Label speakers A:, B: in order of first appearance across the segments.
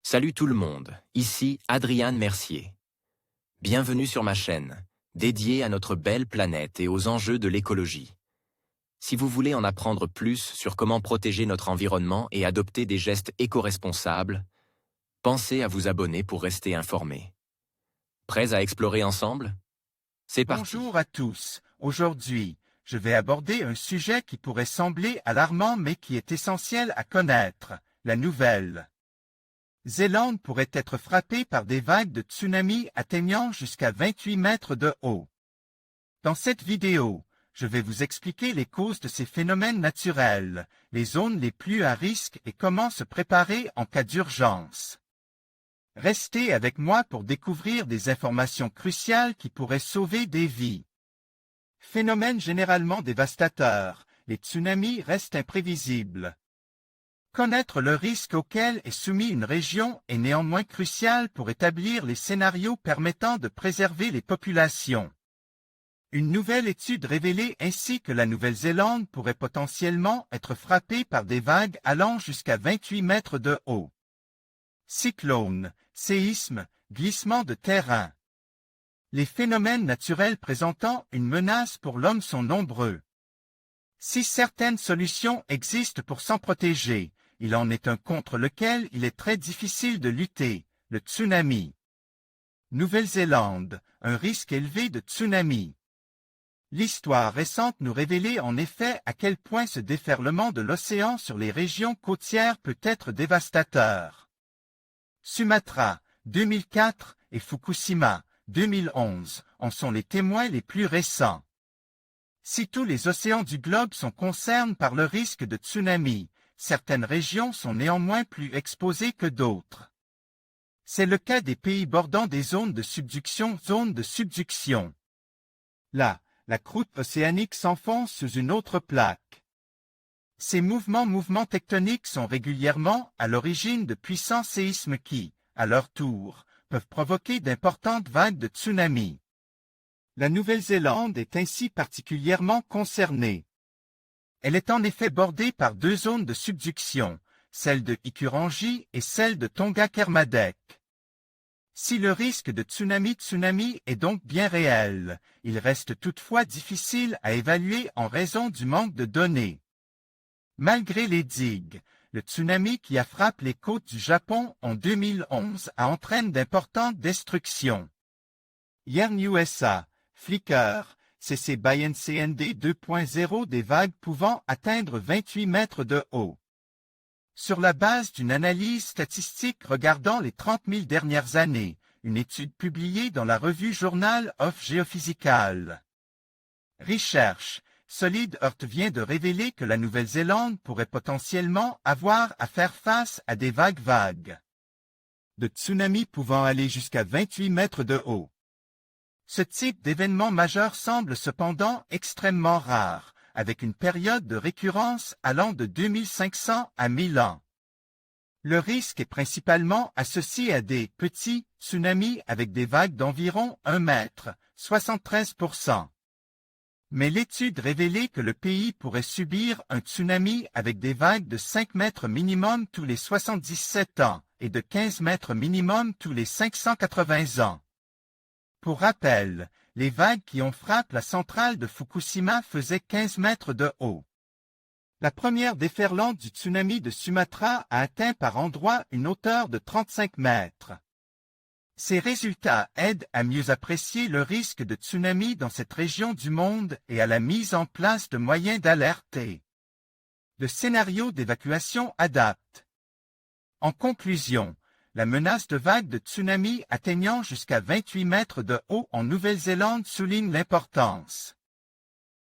A: Salut tout le monde, ici Adrian Mercier. Bienvenue sur ma chaîne, dédiée à notre belle planète et aux enjeux de l'écologie. Si vous voulez en apprendre plus sur comment protéger notre environnement et adopter des gestes éco-responsables, pensez à vous abonner pour rester informé. Prêts à explorer ensemble? C'est parti.
B: Bonjour à tous. Aujourd'hui, je vais aborder un sujet qui pourrait sembler alarmant mais qui est essentiel à connaître, la Nouvelle-Zélande pourrait être frappée par des vagues de tsunami atteignant jusqu'à 28 mètres de haut. Dans cette vidéo, je vais vous expliquer les causes de ces phénomènes naturels, les zones les plus à risque et comment se préparer en cas d'urgence. Restez avec moi pour découvrir des informations cruciales qui pourraient sauver des vies. Phénomène généralement dévastateur, les tsunamis restent imprévisibles. Connaître le risque auquel est soumise une région est néanmoins crucial pour établir les scénarios permettant de préserver les populations. Une nouvelle étude révélait ainsi que la Nouvelle-Zélande pourrait potentiellement être frappée par des vagues allant jusqu'à 28 mètres de haut. Cyclones, séismes, glissements de terrain. Les phénomènes naturels présentant une menace pour l'homme sont nombreux. Si certaines solutions existent pour s'en protéger, il en est un contre lequel il est très difficile de lutter, le tsunami. Nouvelle-Zélande, un risque élevé de tsunami. L'histoire récente nous révélait en effet à quel point ce déferlement de l'océan sur les régions côtières peut être dévastateur. Sumatra, 2004, et Fukushima, 2011, en sont les témoins les plus récents. Si tous les océans du globe sont concernés par le risque de tsunami, certaines régions sont néanmoins plus exposées que d'autres. C'est le cas des pays bordant des zones de subduction. Là, la croûte océanique s'enfonce sous une autre plaque. Ces mouvements tectoniques sont régulièrement à l'origine de puissants séismes qui, à leur tour, peuvent provoquer d'importantes vagues de tsunami. La Nouvelle-Zélande est ainsi particulièrement concernée. Elle est en effet bordée par deux zones de subduction, celle de Ikurangi et celle de Tonga-Kermadec. Si le risque de tsunami est donc bien réel, il reste toutefois difficile à évaluer en raison du manque de données. Malgré les digues, le tsunami qui a frappé les côtes du Japon en 2011 a entraîné d'importantes destructions. Yarn USA, Flickr, CC BY NCND 2.0 des vagues pouvant atteindre 28 mètres de haut. Sur la base d'une analyse statistique regardant les 30 000 dernières années, une étude publiée dans la revue Journal of Geophysical Research, Solid Earth vient de révéler que la Nouvelle-Zélande pourrait potentiellement avoir à faire face à des vagues de tsunamis pouvant aller jusqu'à 28 mètres de haut. Ce type d'événement majeur semble cependant extrêmement rare, avec une période de récurrence allant de 2500 à 1000 ans. Le risque est principalement associé à des petits tsunamis avec des vagues d'environ 1 mètre, 73%. Mais l'étude révélait que le pays pourrait subir un tsunami avec des vagues de 5 mètres minimum tous les 77 ans et de 15 mètres minimum tous les 580 ans. Pour rappel, les vagues qui ont frappé la centrale de Fukushima faisaient 15 mètres de haut. La première déferlante du tsunami de Sumatra a atteint par endroits une hauteur de 35 mètres. Ces résultats aident à mieux apprécier le risque de tsunami dans cette région du monde et à la mise en place de moyens d'alerte et de scénarios d'évacuation adaptés. En conclusion, la menace de vagues de tsunami atteignant jusqu'à 28 mètres de haut en Nouvelle-Zélande souligne l'importance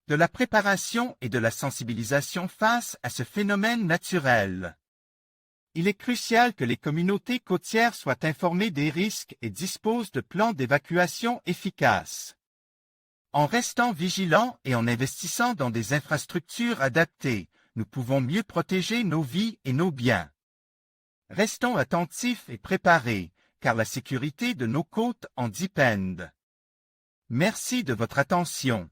B: de la préparation et de la sensibilisation face à ce phénomène naturel. Il est crucial que les communautés côtières soient informées des risques et disposent de plans d'évacuation efficaces. En restant vigilants et en investissant dans des infrastructures adaptées, nous pouvons mieux protéger nos vies et nos biens. Restons attentifs et préparés, car la sécurité de nos côtes en dépend. Merci de votre attention.